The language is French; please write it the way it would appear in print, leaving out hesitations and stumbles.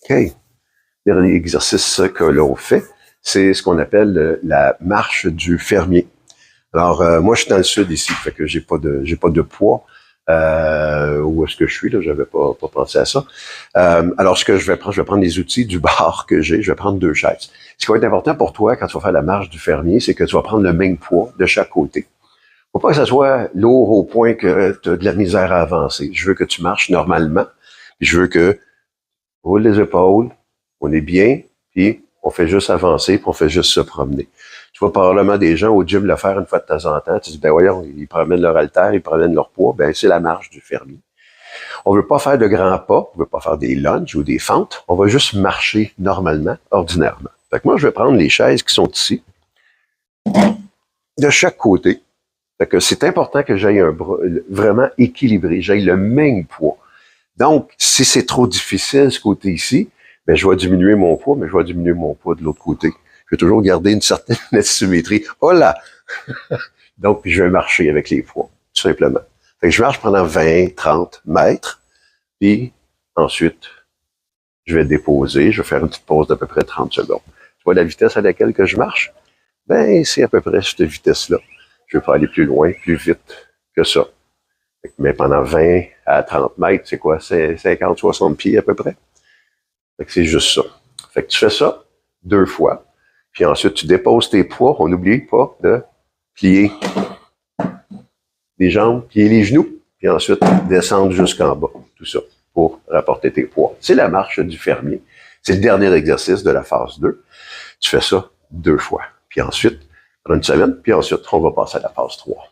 OK. Dernier exercice que l'on fait, c'est ce qu'on appelle la marche du fermier. Alors, moi, je suis dans le sud ici, fait que j'ai pas de poids. Où est-ce que je suis, là? J'avais pas pensé à ça. Alors, ce que je vais prendre les outils du bar que j'ai, je vais prendre 2 chaises. Ce qui va être important pour toi quand tu vas faire la marche du fermier, c'est que tu vas prendre le même poids de chaque côté. Faut pas que ça soit lourd au point que tu as de la misère à avancer. Je veux que tu marches normalement, puis je veux que roule les épaules, on est bien, puis on fait juste avancer, puis on fait juste se promener. Tu vois probablement des gens au gym le faire une fois de temps en temps. Tu dis, ben voyons, ils promènent leur haltère, ils promènent leur poids. Ben, c'est la marche du fermier. On veut pas faire de grands pas, on veut pas faire des lunges ou des fentes. On va juste marcher normalement, ordinairement. Fait que moi, je vais prendre les chaises qui sont ici, de chaque côté. Fait que c'est important que j'aille un bras vraiment équilibré, j'aille le même poids. Donc, si c'est trop difficile, ce côté ici, ben, je vais diminuer mon poids, mais je vais diminuer mon poids de l'autre côté. Je vais toujours garder une certaine symétrie. Oh là! Donc, je vais marcher avec les poids, tout simplement. Fait que je marche pendant 20, 30 mètres, puis ensuite, je vais déposer, je vais faire une petite pause d'à peu près 30 secondes. Tu vois la vitesse à laquelle que je marche? Ben, c'est à peu près cette vitesse-là. Je ne veux pas aller plus loin, plus vite que ça. Mais pendant 20 à 30 mètres, c'est quoi? C'est 50, 60 pieds à peu près. Fait que c'est juste ça. Fait que tu fais ça 2 fois. Puis ensuite, tu déposes tes poids. On n'oublie pas de plier les jambes, plier les genoux. Puis ensuite, descendre jusqu'en bas. Tout ça pour rapporter tes poids. C'est la marche du fermier. C'est le dernier exercice de la phase 2. Tu fais ça 2 fois. Puis ensuite, pendant une semaine, puis ensuite, on va passer à la phase 3.